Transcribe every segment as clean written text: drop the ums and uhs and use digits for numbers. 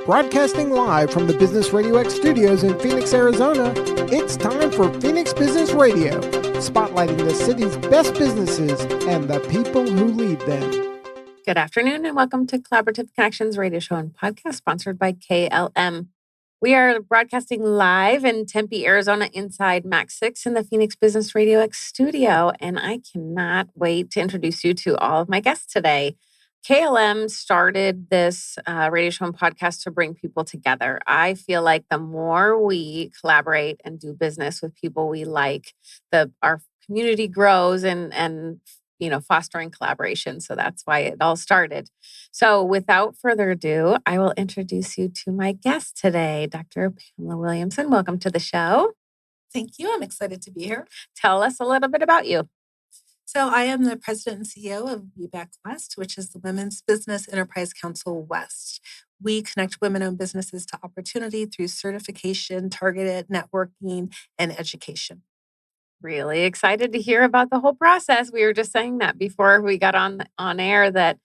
Broadcasting live from the Business RadioX studios in Phoenix, Arizona, it's time for Phoenix Business Radio, spotlighting the city's best businesses and the people who lead them. Good afternoon and welcome to Collaborative Connections radio show and podcast sponsored by KLM. We are broadcasting live in Tempe, Arizona inside Max 6 in the Phoenix Business RadioX studio, and I cannot wait to introduce you to all of my guests today. KLM started this radio show and podcast to bring people together. I feel like the more we collaborate and do business with people we like, our community grows and fostering collaboration. So that's why it all started. So without further ado, I will introduce you to my guest today, Dr. Pamela Williamson. Welcome to the show. Thank you. I'm excited to be here. Tell us a little bit about you. So I am the president and CEO of WBEC-West, which is the Women's Business Enterprise Council West. We connect women-owned businesses to opportunity through certification, targeted networking, and education. Really excited to hear about the whole process. We were just saying that before we got on air that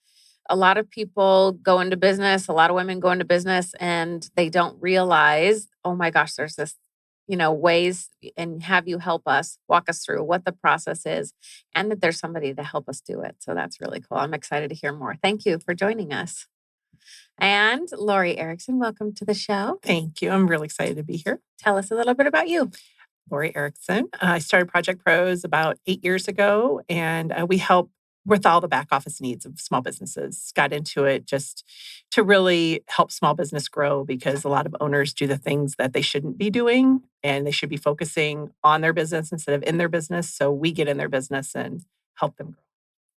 a lot of people go into business, a lot of women go into business, and they don't realize, oh my gosh, there's this ways, and have you help us, walk us through what the process is, and that there's somebody to help us do it. So that's really cool. I'm excited to hear more. Thank you for joining us. And Lori Erickson, welcome to the show. Thank you. I'm really excited to be here. Tell us a little bit about you. Lori Erickson. I started Project Pros about 8 years ago, and we help with all the back office needs of small businesses. Got into it just to really help small business grow because a lot of owners do the things that they shouldn't be doing and they should be focusing on their business instead of in their business. So we get in their business and help them grow.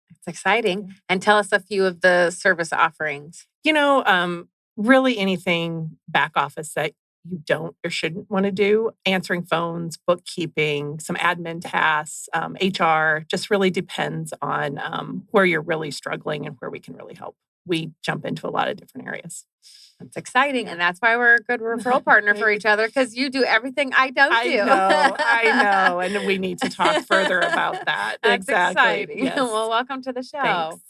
It's exciting. And tell us a few of the service offerings. Really anything back office that you don't or shouldn't want to do. Answering phones, bookkeeping, some admin tasks, HR, just really depends on where you're really struggling and where we can really help. We jump into a lot of different areas. That's exciting. And that's why we're a good referral partner for each other, because you do everything I don't do. I know. And we need to talk further about that. That's exactly. Exciting. Yes. Well, welcome to the show. Thanks.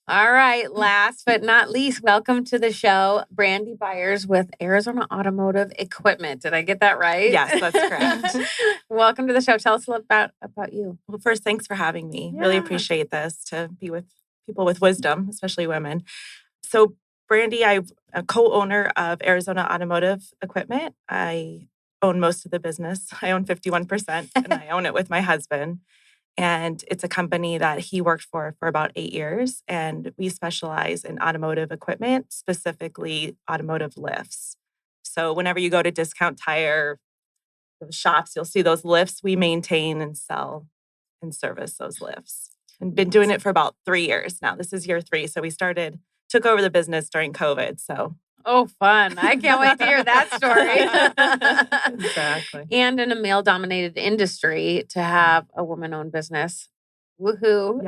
All right. Last but not least, welcome to the show, Brandy Byers with Arizona Automotive Equipment. Did I get that right? Yes, that's correct. Welcome to the show. Tell us a little about you. Well, first, thanks for having me. Really appreciate this, to be with people with wisdom, especially women. So, Brandy, I'm a co-owner of Arizona Automotive Equipment. I own most of the business. I own 51%, and I own it with my husband. And it's a company that he worked for about 8 years. And we specialize in automotive equipment, specifically automotive lifts. So whenever you go to Discount Tire shops, you'll see those lifts. We maintain and sell and service those lifts. And been doing it for about 3 years now. This is year 3. So we took over the business during COVID. So. Oh, fun. I can't wait to hear that story. Exactly. And in a male-dominated industry, to have a woman-owned business. Woohoo.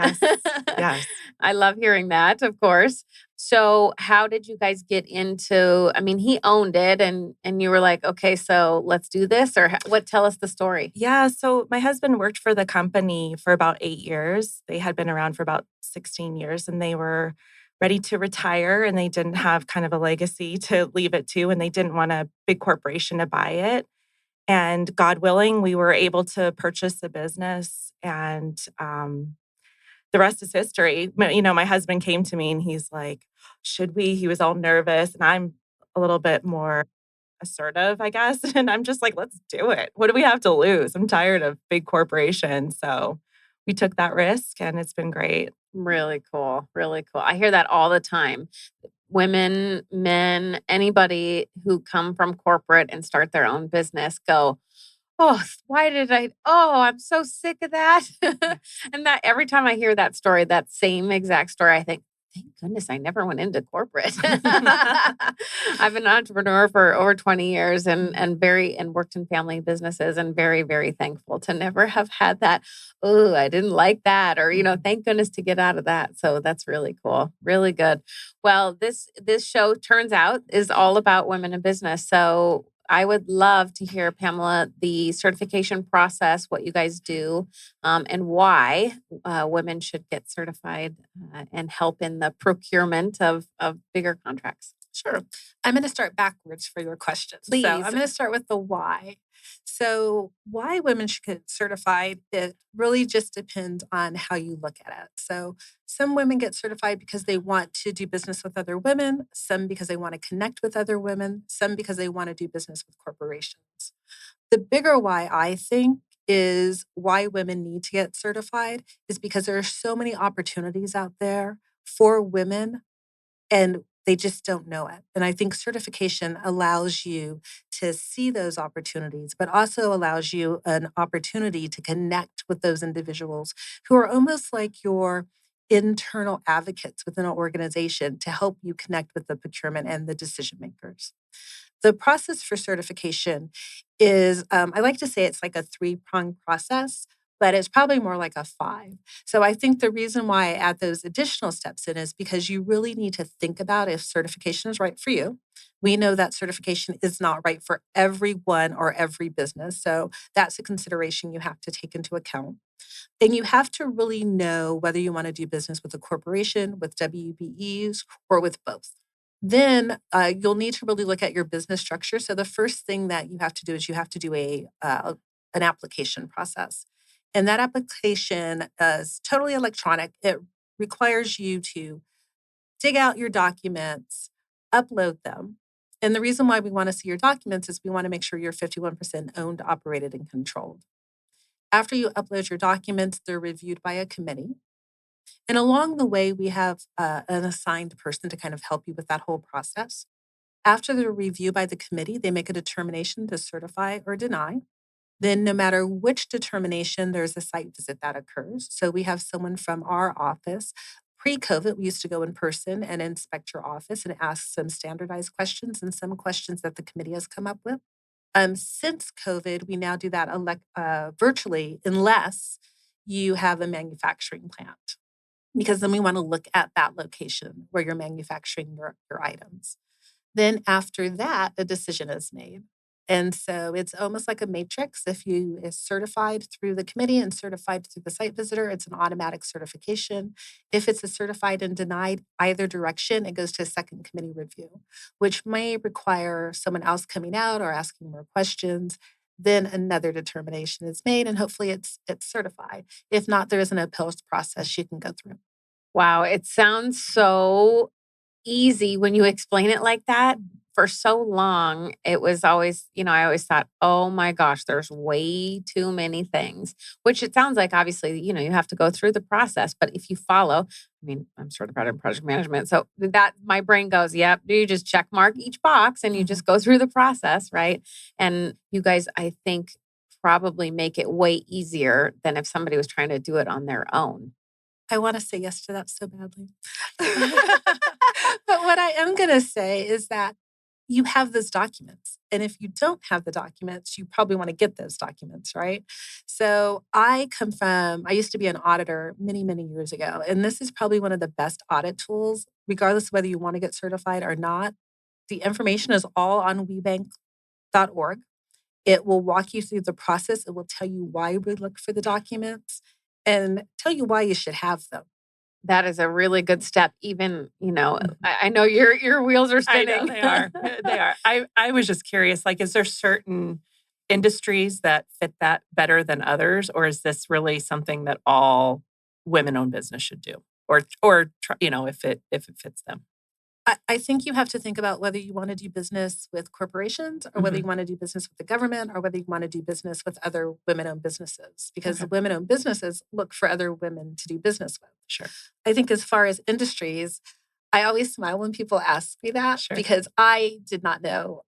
Yes. I love hearing that, of course. So how did you guys get into, he owned it and you were like, okay, so let's do this, or tell us the story. Yeah. So my husband worked for the company for about 8 years. They had been around for about 16 years and they were ready to retire, and they didn't have kind of a legacy to leave it to, and they didn't want a big corporation to buy it. And God willing, we were able to purchase the business, and the rest is history. My husband came to me and he's like, should we? He was all nervous, and I'm a little bit more assertive, I guess. And I'm just like, let's do it. What do we have to lose? I'm tired of big corporations. So we took that risk, and it's been great. Really cool. Really cool. I hear that all the time. Women, men, anybody who come from corporate and start their own business go, I'm so sick of that. And that every time I hear that story, that same exact story, I think, thank goodness I never went into corporate. I've been an entrepreneur for over 20 years and worked in family businesses, and very, very thankful to never have had that, oh, I didn't like that, or, thank goodness to get out of that. So that's really cool. Really good. Well, this show, turns out, is all about women in business. So I would love to hear, Pamela, the certification process, what you guys do, and why women should get certified and help in the procurement of bigger contracts. Sure. I'm going to start backwards for your question. Please. So I'm going to start with the why. So why women should get certified, it really just depends on how you look at it. So some women get certified because they want to do business with other women, some because they want to connect with other women, some because they want to do business with corporations. The bigger why, I think, is why women need to get certified is because there are so many opportunities out there for women and they just don't know it. And I think certification allows you to see those opportunities, but also allows you an opportunity to connect with those individuals who are almost like your internal advocates within an organization to help you connect with the procurement and the decision makers. The process for certification is, I like to say it's like a 3-pronged process, but it's probably more like a 5. So I think the reason why I add those additional steps in is because you really need to think about if certification is right for you. We know that certification is not right for everyone or every business. So that's a consideration you have to take into account. And you have to really know whether you want to do business with a corporation, with WBEs, or with both. Then you'll need to really look at your business structure. So the first thing that you have to do is you have to do an application process. And that application is totally electronic. It requires you to dig out your documents, upload them. And the reason why we want to see your documents is we want to make sure you're 51% owned, operated, and controlled. After you upload your documents, they're reviewed by a committee. And along the way, we have an assigned person to kind of help you with that whole process. After the review by the committee, they make a determination to certify or deny. Then no matter which determination, there's a site visit that occurs. So we have someone from our office. Pre-COVID, we used to go in person and inspect your office and ask some standardized questions and some questions that the committee has come up with. Since COVID, we now do that virtually unless you have a manufacturing plant, because then we want to look at that location where you're manufacturing your items. Then after that, a decision is made. And so it's almost like a matrix. If you is certified through the committee and certified through the site visitor, it's an automatic certification. If it's a certified and denied either direction, it goes to a second committee review, which may require someone else coming out or asking more questions. Then another determination is made, and hopefully it's certified. If not, there is an appeals process you can go through. Wow, it sounds so easy when you explain it like that. For so long, it was always, I always thought, oh my gosh, there's way too many things, which it sounds like obviously, you have to go through the process. But if you follow, I'm certified in project management. So that my brain goes, yep, you just check mark each box and you just go through the process, right? And you guys, I think, probably make it way easier than if somebody was trying to do it on their own. I want to say yes to that so badly. But what I am going to say is that you have those documents. And if you don't have the documents, you probably want to get those documents, right? So I used to be an auditor many, many years ago. And this is probably one of the best audit tools, regardless of whether you want to get certified or not. The information is all on webank.org. It will walk you through the process. It will tell you why we look for the documents and tell you why you should have them. That is a really good step. Even, I know your wheels are spinning. I know, they are. They are. I was just curious, is there certain industries that fit that better than others? Or is this really something that all women-owned business should do? Or if it fits them? I think you have to think about whether you want to do business with corporations or whether you want to do business with the government or whether you want to do business with other women-owned businesses, because the women-owned businesses look for other women to do business with. Sure. I think as far as industries, I always smile when people ask me that because I did not know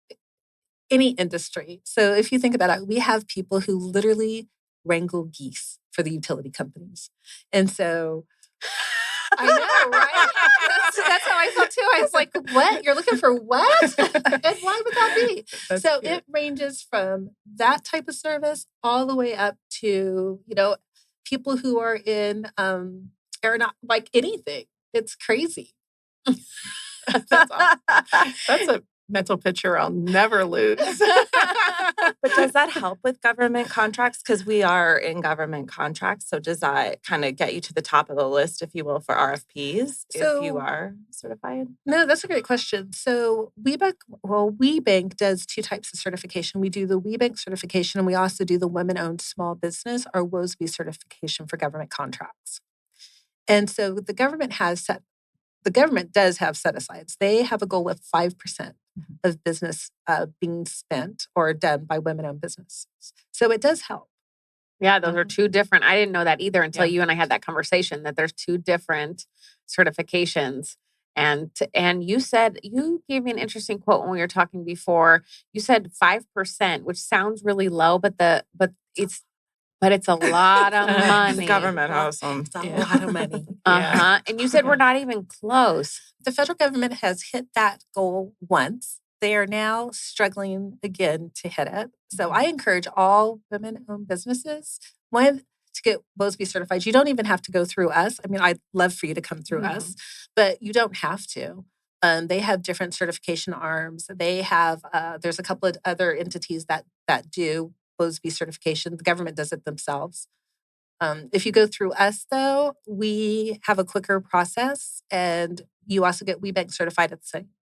any industry. So if you think about it, we have people who literally wrangle geese for the utility companies. And so I know, right? That's how I felt too. I was like, what? You're looking for what? And why would that be? So it ranges from that type of service all the way up to, people who are in like anything. It's crazy. That's awesome. That's a mental picture I'll never lose. But does that help with government contracts? Because we are in government contracts. So does that kind of get you to the top of the list, if you will, for RFPs if you are certified? No, that's a great question. So WeBank does two types of certification. We do the WeBank certification, and we also do the Women-Owned Small Business, or WOSB certification for government contracts. And so the government does have set-asides. They have a goal of 5% of business being spent or done by women-owned businesses. So it does help. Yeah, those are two different. I didn't know that either until you and I had that conversation, that there's two different certifications. And you gave me an interesting quote when we were talking before. You said 5%, which sounds really low, but it's a lot of money. The government has some. It's a lot of money. And you said we're not even close. The federal government has hit that goal once. They are now struggling again to hit it. So I encourage all women-owned businesses, one, to get WOSB certified. You don't even have to go through us. I mean, I'd love for you to come through us, but you don't have to. They have different certification arms. They have, there's a couple of other entities that do WOSB certification. The government does it themselves. If you go through us, though, we have a quicker process, and you also get WeBank certified at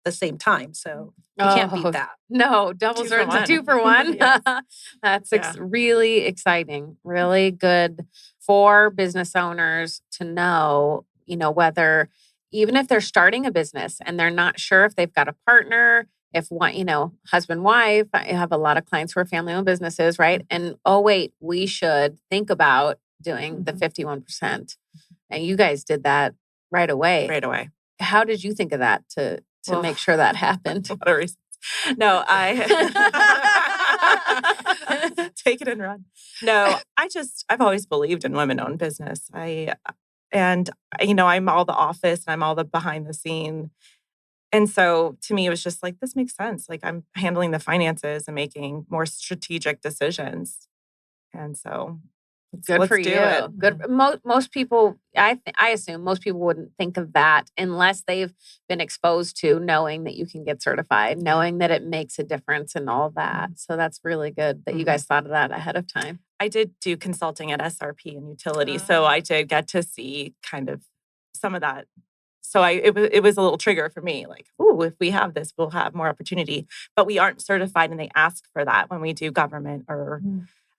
the same time. So you can't beat that. No, double certified, 2 for 1. Yes. That's really exciting. Really good for business owners to know, whether, even if they're starting a business and they're not sure if they've got a partner, if one, husband, wife. I have a lot of clients who are family-owned businesses, right? And we should think about doing the 51%. And you guys did that right away. Right away. How did you think of that to make sure that happened? A lot of reasons. No, take it and run. No, I've always believed in women-owned business. I'm all the office and I'm all the behind the scene. And so to me, it was just like, this makes sense. Like, I'm handling the finances and making more strategic decisions. And so Good for you. It. Good. Most people, I assume most people wouldn't think of that unless they've been exposed to knowing that you can get certified, knowing that it makes a difference and all that. So that's really good that you guys thought of that ahead of time. I did do consulting at SRP and utility. So I did get to see kind of some of that. So it was a little trigger for me, like, ooh, if we have this, we'll have more opportunity. But we aren't certified, and they ask for that when we do government or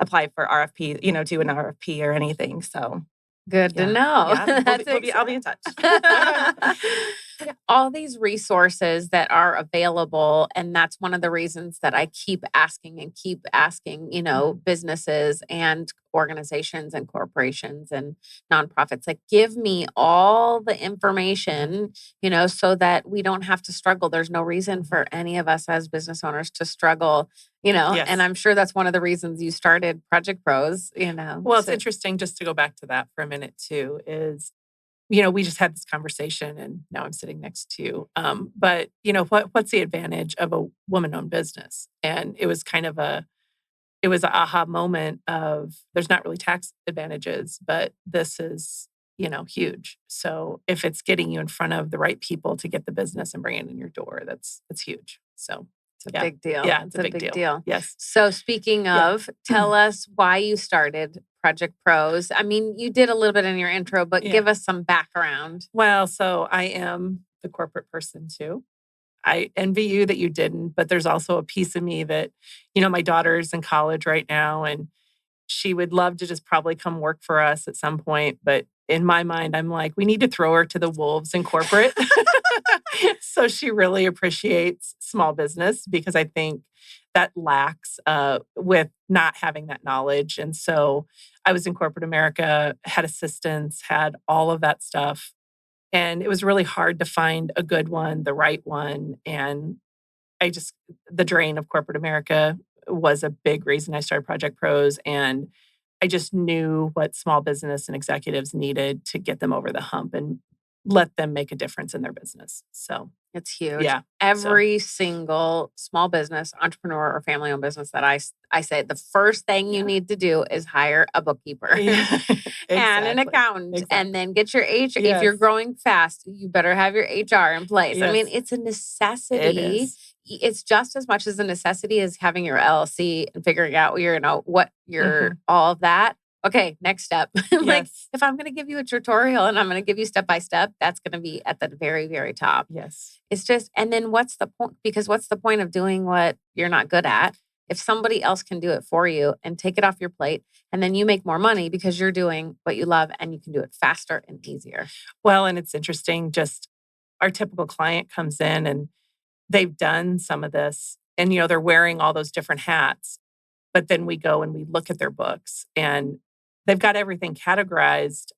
apply for RFP, do an RFP or anything. So good to know. Yeah, I'll be in touch. All these resources that are available, and that's one of the reasons that I keep asking, businesses and organizations and corporations and nonprofits, like, give me all the information, so that we don't have to struggle. There's no reason for any of us as business owners to struggle, Yes. And I'm sure that's one of the reasons you started Project Pros, Well, it's interesting, just to go back to that for a minute too, is, we just had this conversation and now I'm sitting next to you. But what's the advantage of a woman-owned business? And it was kind of an aha moment of, there's not really tax advantages, but this is, huge. So if it's getting you in front of the right people to get the business and bring it in your door, that's huge. So it's a big deal. Yeah, it's a big deal. Yes. So speaking of, tell us why you started Project Pros. I mean, you did a little bit in your intro, but give us some background. Well, so I am the corporate person too. I envy you that you didn't, but there's also a piece of me that, my daughter's in college right now, and she would love to just probably come work for us at some point. But in my mind, I'm like, we need to throw her to the wolves in corporate. So she really appreciates small business, because I think that lacks with not having that knowledge. And so I was in corporate America, had assistants, had all of that stuff. And it was really hard to find a good one, the right one. And the drain of corporate America was a big reason I started Project Pros. And I just knew what small business and executives needed to get them over the hump and let them make a difference in their business. So It's huge. Yeah. Every single small business, entrepreneur, or family-owned business that I say the first thing you need to do is hire a bookkeeper Yeah, and an accountant, and then get your If you're growing fast, you better have your HR in place. I mean, it's a necessity. It is. It's just as much as a necessity as having your LLC and figuring out what your all of that. Okay, next step. Like if I'm going to give you a tutorial and I'm going to give you step by step, that's going to be at the very, very top. Yes. It's just, and then what's the point? Because what's the point of doing what you're not good at if somebody else can do it for you and take it off your plate, and then you make more money because you're doing what you love and you can do it faster and easier. Well, and it's interesting, just our typical client comes in and they've done some of this and, they're wearing all those different hats, but then we go and we look at their books and they've got everything categorized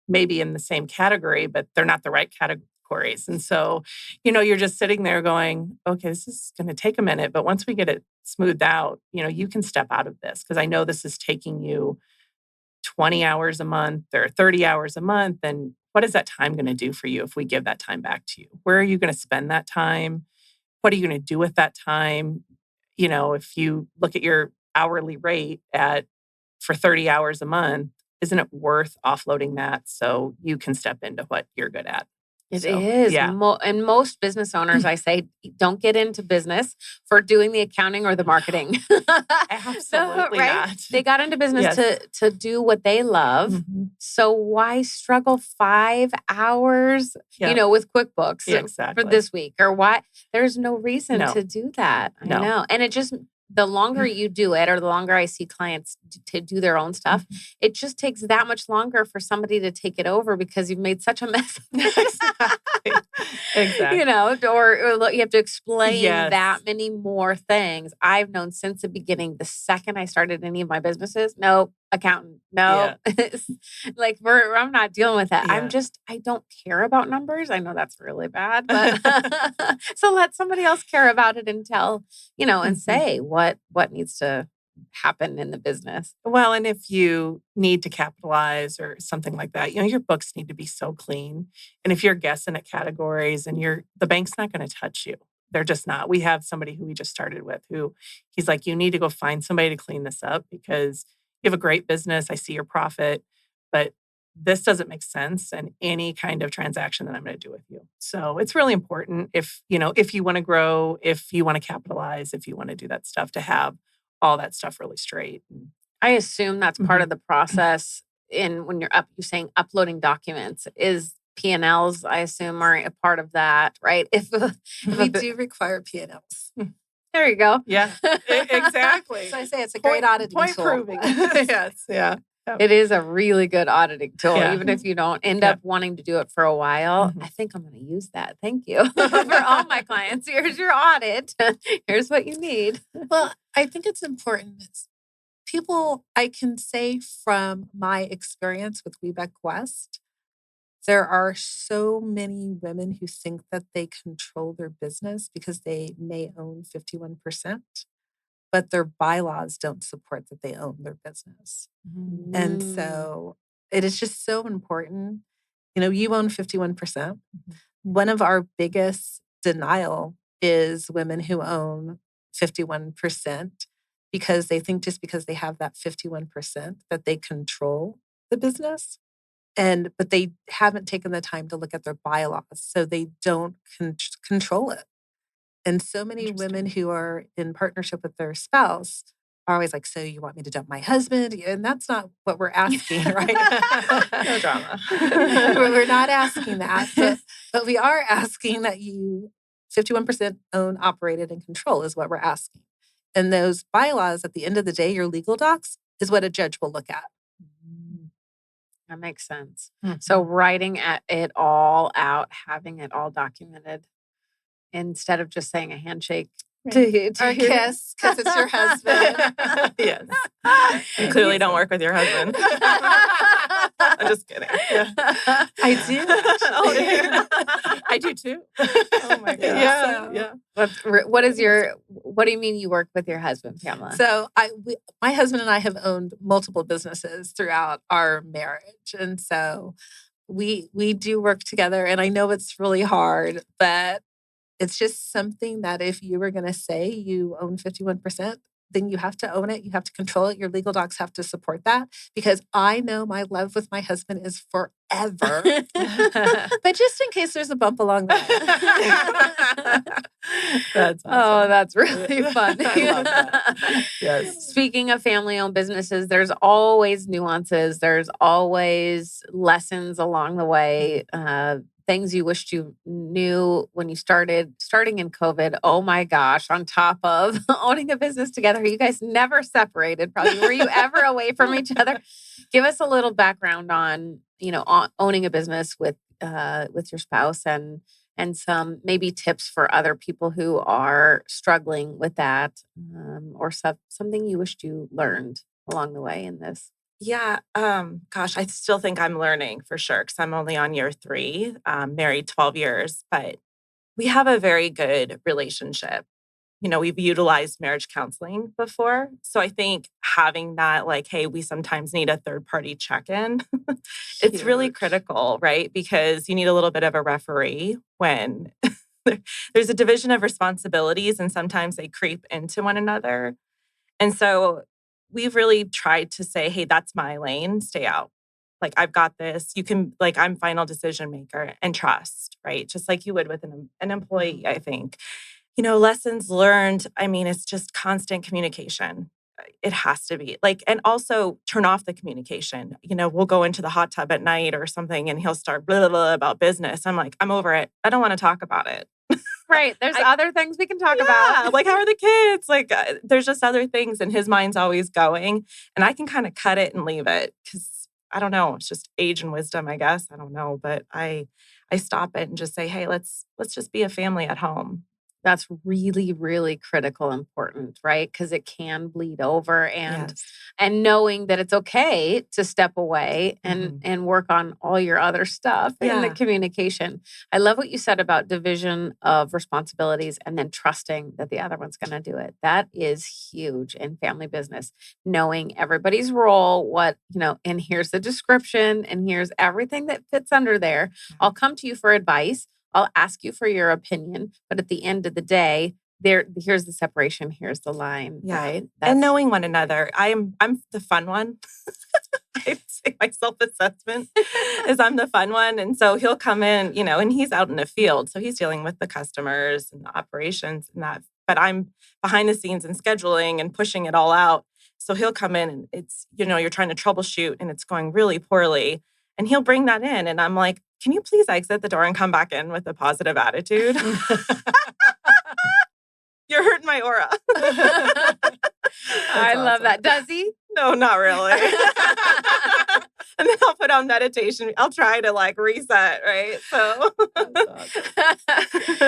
maybe in the same category, but they're not the right categories. And so, you're just sitting there going, okay, this is going to take a minute, but once we get it smoothed out, you can step out of this because I know this is taking you 20 hours a month or 30 hours a month. And what is that time going to do for you if we give that time back to you? Where are you going to spend that time? What are you going to do with that time? If you look at your hourly rate for 30 hours a month, isn't it worth offloading that so you can step into what you're good at? It is. Yeah. And most business owners, I say, don't get into business for doing the accounting or the marketing. Absolutely not. They got into business to do what they love. So why struggle 5 hours, with QuickBooks for this week? Or why? There's no reason to do that. I know. And it just, the longer you do it, or the longer I see clients to do their own stuff, it just takes that much longer for somebody to take it over because you've made such a mess. Exactly. Or you have to explain that many more things. I've known since the beginning, the second I started any of my businesses, no, accountant, no. Like I'm not dealing with that. Yeah. I don't care about numbers. I know that's really bad, but so let somebody else care about it and tell, and say what needs to happen in the business. Well, and if you need to capitalize or something like that, your books need to be so clean. And if you're guessing at categories and the bank's not going to touch you. They're just not. We have somebody who we just started with who he's like, you need to go find somebody to clean this up because you have a great business. I see your profit, but this doesn't make sense in any kind of transaction that I'm going to do with you. So it's really important if you want to grow, if you want to capitalize, if you want to do that stuff, to have all that stuff really straight. I assume that's part of the process when you're saying uploading documents is P&Ls, I assume, are a part of that, right? If we do require P&Ls. There you go. Yeah, exactly. So I say it's a great auditing point tool. Proving. Yes, yeah. It is a really good auditing tool, Yeah. even if you don't end up wanting to do it for a while. I think I'm going to use that. Thank you for all my clients. Here's your audit. Here's what you need. Well, I think it's important. I can say from my experience with WBEC-West, there are so many women who think that they control their business because they may own 51%, but their bylaws don't support that they own their business. And so it is just so important. You own 51%. One of our biggest denial is women who own 51% because they think just because they have that 51% that they control the business. But they haven't taken the time to look at their bylaws, so they don't control it. And so many women who are in partnership with their spouse are always like, so you want me to dump my husband? And that's not what we're asking, right? No drama. We're not asking that. But we are asking that you 51% own, operated, and control is what we're asking. And those bylaws, at the end of the day, your legal docs, is what a judge will look at. That makes sense. So writing it all out, having it all documented, instead of just saying a handshake or a kiss because it's your husband. Yes. You clearly don't work with your husband. I'm just kidding. Yeah. I do. I do too. Oh my gosh. Yeah. What do you mean you work with your husband, Pamela? So my husband and I have owned multiple businesses throughout our marriage. And so we do work together, and I know it's really hard, but It's just something that if you were going to say you own 51%, then you have to own it. You have to control it. Your legal docs have to support that, because I know my love with my husband is forever. But just in case there's a bump along the way. That's awesome. Oh, that's really fun. I love that. Yes. Speaking of family-owned businesses, there's always nuances. There's always lessons along the way. Things you wished you knew when you starting in COVID. Oh my gosh, on top of owning a business together, you guys never separated. Probably. Were you ever away from each other? Give us a little background on, owning a business with your spouse, and some maybe tips for other people who are struggling with that, or something you wished you learned along the way in this. Yeah. Gosh, I still think I'm learning for sure, because I'm only on year 3, married 12 years, but we have a very good relationship. We've utilized marriage counseling before. So I think having that, like, hey, we sometimes need a third party check-in. It's really critical, right? Because you need a little bit of a referee when there's a division of responsibilities, and sometimes they creep into one another. And so we've really tried to say, hey, that's my lane, stay out. Like, I've got this. You can, like, I'm final decision maker, and trust, right? Just like you would with an employee, I think. Lessons learned, I mean, it's just constant communication. It has to be and also turn off the communication. We'll go into the hot tub at night or something, and he'll start blah, blah, blah about business. I'm like, I'm over it. I don't want to talk about it. Right. There's other things we can talk about. Like, how are the kids? There's just other things, and his mind's always going, and I can kind of cut it and leave it, because I don't know. It's just age and wisdom, I guess. I don't know, but I stop it and just say, hey, let's just be a family at home. That's really, really critical, important, right? Because it can bleed over, and knowing that it's okay to step away and work on all your other stuff in the communication. I love what you said about division of responsibilities and then trusting that the other one's going to do it. That is huge in family business. Knowing everybody's role, and here's the description, and here's everything that fits under there. I'll come to you for advice. I'll ask you for your opinion, but at the end of the day, here's the separation, here's the line, right? And knowing one another. I'm the fun one. I say my self-assessment is I'm the fun one. And so he'll come in, and he's out in the field. So he's dealing with the customers and the operations and that. But I'm behind the scenes and scheduling and pushing it all out. So he'll come in, and it's, you're trying to troubleshoot, and it's going really poorly. And he'll bring that in. And I'm like, can you please exit the door and come back in with a positive attitude? You're hurting my aura. I love that. Does he? No, not really. And then I'll put on meditation. I'll try to reset, right? So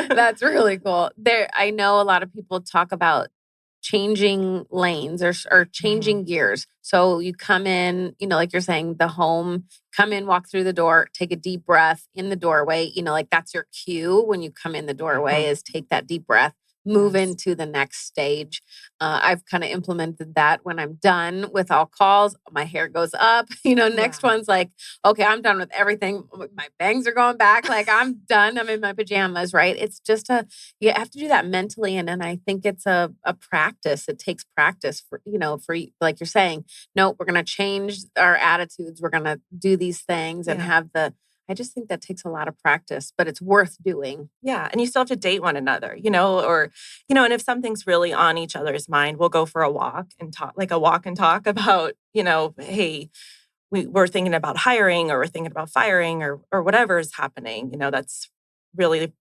that's really cool. I know a lot of people talk about changing lanes or changing gears. So you come in, like you're saying, the home, come in, walk through the door, take a deep breath in the doorway. That's your cue when you come in the doorway is take that deep breath, move into the next stage. I've kind of implemented that when I'm done with all calls, my hair goes up, next one's like, okay, I'm done with everything. My bangs are going back. I'm done. I'm in my pajamas, right? It's just you have to do that mentally. And then I think it's a practice. It takes practice for like you're saying, no, we're going to change our attitudes. We're going to do these things and have I just think that takes a lot of practice, but it's worth doing. Yeah. And you still have to date one another, and if something's really on each other's mind, we'll go for a walk and talk, like a walk and talk about, hey, we're thinking about hiring, or we're thinking about firing, or whatever is happening, that's really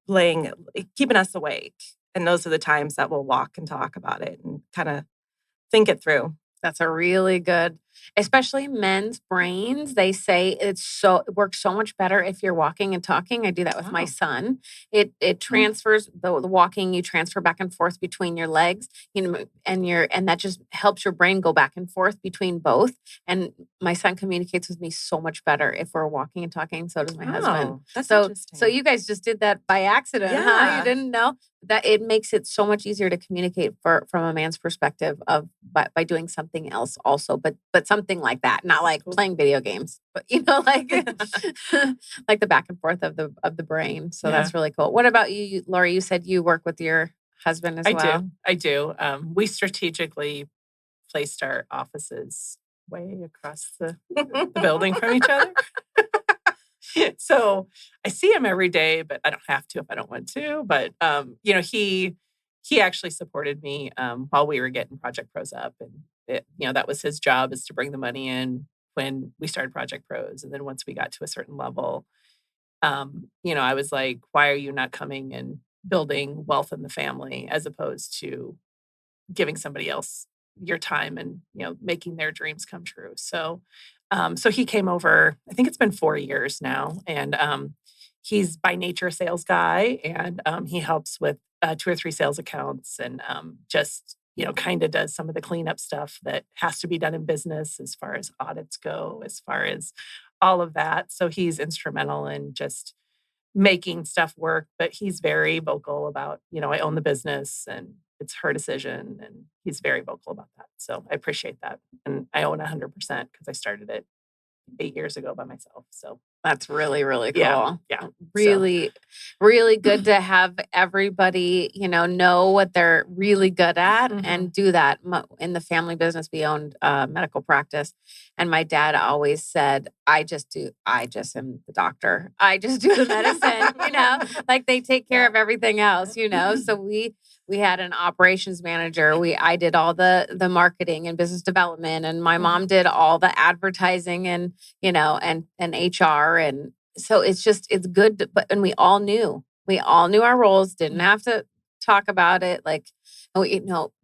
keeping us awake. And those are the times that we'll walk and talk about it and kind of think it through. That's a really good, especially men's brains. They say it works so much better if you're walking and talking. I do that with my son. It transfers the walking. You transfer back and forth between your legs, and that just helps your brain go back and forth between both. And my son communicates with me so much better if we're walking and talking. So does my husband. That's so interesting. So you guys just did that by accident, huh? You didn't know that it makes it so much easier to communicate from a man's perspective by doing something else also, but but something like that. Not like playing video games, but like like the back and forth of the brain. So that's really cool. What about you, Lori? You said you work with your husband as well. I do. We strategically placed our offices way across the building from each other. So I see him every day, but I don't have to if I don't want to. But he actually supported me while we were getting Project Pros up, and that was his job, is to bring the money in when we started Project Pros. And then once we got to a certain level, I was like, why are you not coming and building wealth in the family as opposed to giving somebody else your time and making their dreams come true? So he came over. I think it's been 4 years now, and he's by nature a sales guy, and he helps with 2 or 3 sales accounts, and just kind of does some of the cleanup stuff that has to be done in business as far as audits go, as far as all of that. So he's instrumental in just making stuff work, but he's very vocal about, I own the business and it's her decision, and he's very vocal about that. So I appreciate that. And I own 100% because I started it 8 years ago by myself. So that's really, really cool. Yeah. Really, really good to have everybody, know what they're really good at and do that. In the family business, we owned a medical practice. And my dad always said, I just am the doctor. I just do the medicine, like they take care of everything else, So we had an operations manager. I did all the marketing and business development, and my mom did all the advertising and HR. And so it's good. And we all knew our roles, didn't have to talk about it. Like,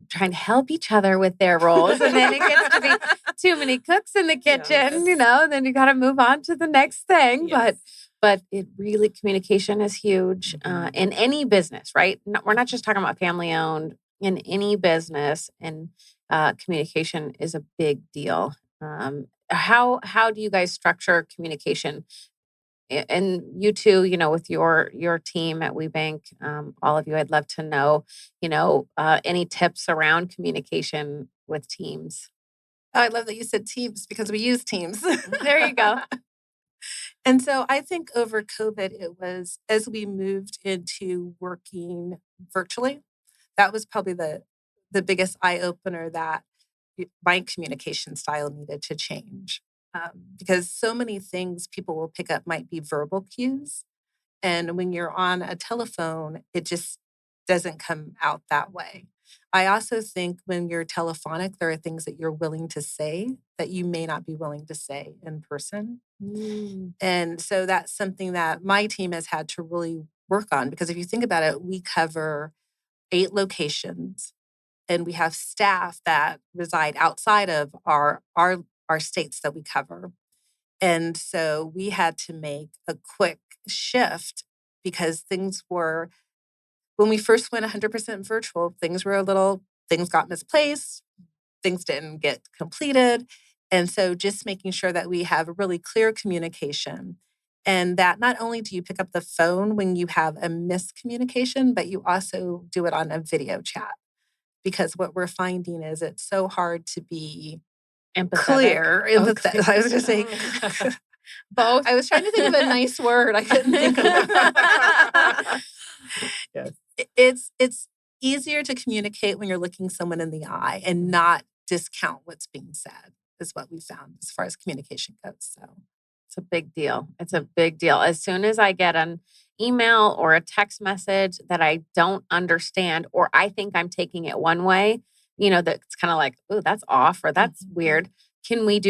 trying to help each other with their roles. And then it gets to be too many cooks in the kitchen, then you got to move on to the next thing. Yes. But it really, communication is huge in any business, right? We're not just talking about family owned. In any business, and communication is a big deal. How do you guys structure communication? And you two, with your team at WeBank, all of you, I'd love to know, any tips around communication with teams. Oh, I love that you said teams because we use Teams. There you go. And so I think over COVID, it was as we moved into working virtually, that was probably the biggest eye-opener that my communication style needed to change. Because so many things people will pick up might be verbal cues. And when you're on a telephone, it just doesn't come out that way. I also think when you're telephonic, there are things that you're willing to say that you may not be willing to say in person. And so that's something that my team has had to really work on, because if you think about it, we cover 8 locations and we have staff that reside outside of our states that we cover. And so we had to make a quick shift because things were, when we first went 100% virtual, things got misplaced, things didn't get completed. And so just making sure that we have a really clear communication, and that not only do you pick up the phone when you have a miscommunication, but you also do it on a video chat. Because what we're finding is it's so hard to be clear. Okay. I was going to say both. I was trying to think of a nice word. I couldn't think of it. Yes. It's easier to communicate when you're looking someone in the eye and not discount what's being said, is what we found as far as communication goes. So it's a big deal. It's a big deal. As soon as I get an email or a text message that I don't understand, or I think I'm taking it one way, that's kind of like, oh, that's off, or that's weird. Can we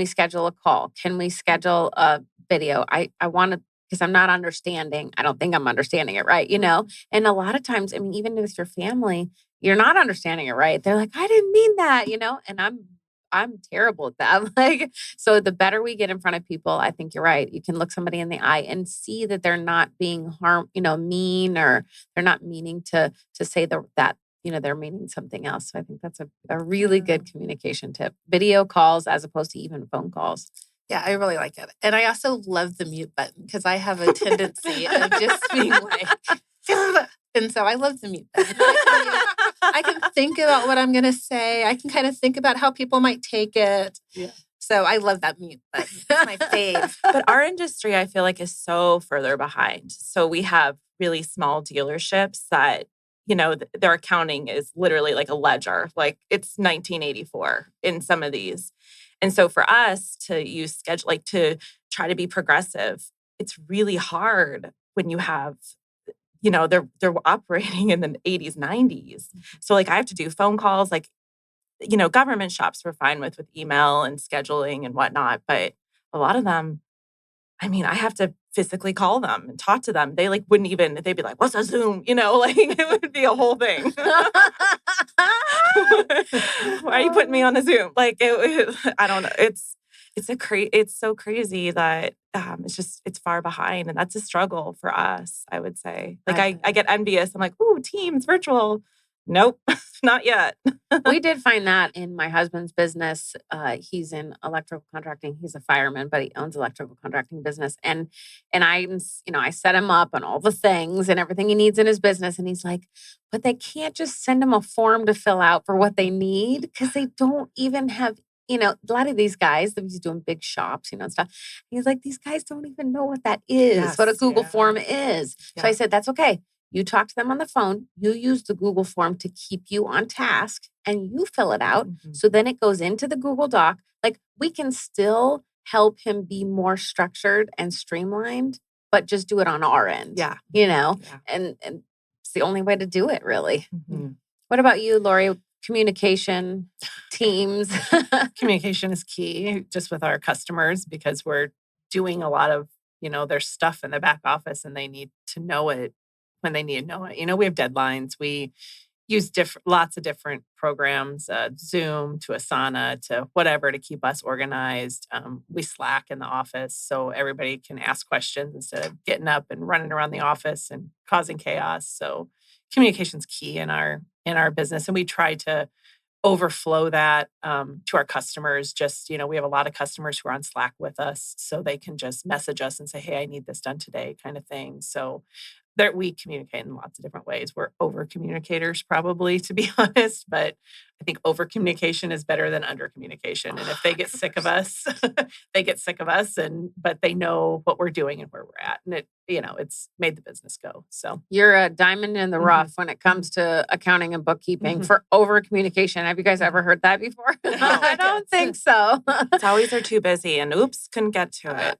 schedule a call? Can we schedule a video? I want to, because I'm not understanding. I don't think I'm understanding it right, And a lot of times, even with your family, you're not understanding it right. They're like, I didn't mean that, and I'm terrible at that. So the better we get in front of people, I think you're right. You can look somebody in the eye and see that they're not being mean, or they're not meaning to say that, they're meaning something else. So I think that's a really good communication tip. Video calls as opposed to even phone calls. Yeah, I really like it. And I also love the mute button because I have a tendency of just being like, and so I love the mute button. I can think about what I'm going to say. I can kind of think about how people might take it. Yeah. So I love that mute. That's my fave. But our industry, I feel like, is so further behind. So we have really small dealerships that, their accounting is literally like a ledger. Like it's 1984 in some of these. And so for us to use schedule, like to try to be progressive, it's really hard when you have, they're operating in the 80s, 90s. So like I have to do phone calls, like, government shops we're fine with email and scheduling and whatnot. But a lot of them, I have to physically call them and talk to them. They wouldn't even, they'd be like, what's a Zoom? Like it would be a whole thing. Why are you putting me on a Zoom? Like, I don't know. It's so crazy that it's far behind. And that's a struggle for us, I would say. Like I get envious. I'm like, ooh, Teams, virtual. Nope, not yet. We did find that in my husband's business. He's in electrical contracting. He's a fireman, but he owns electrical contracting business. And I set him up on all the things and everything he needs in his business. And he's like, but they can't just send him a form to fill out for what they need because they don't even have, a lot of these guys, he's doing big shops, and stuff. He's like, these guys don't even know what that is, what a Google form is. Yeah. So I said, that's okay. You talk to them on the phone, you use the Google form to keep you on task, and you fill it out. Mm-hmm. So then it goes into the Google Doc. Like we can still help him be more structured and streamlined, but just do it on our end. Yeah. And it's the only way to do it, really. Mm-hmm. What about you, Lori? Communication, teams. Communication is key just with our customers because we're doing a lot of, their stuff in the back office and they need to know it when they need to know it. We have deadlines. We use lots of different programs, Zoom to Asana to whatever to keep us organized. We Slack in the office so everybody can ask questions instead of getting up and running around the office and causing chaos. So communication's key in our business, and we try to overflow that to our customers. Just, we have a lot of customers who are on Slack with us, so they can just message us and say, hey, I need this done today kind of thing. So that we communicate in lots of different ways. We're over communicators probably, to be honest, but I think over communication is better than under communication. And if they get sick of us, they get sick of us, but they know what we're doing and where we're at. And it's made the business go. So you're a diamond in the rough when it comes to accounting and bookkeeping for over communication. Have you guys ever heard that before? No, I don't think so. It's always they're too busy and oops, couldn't get to it.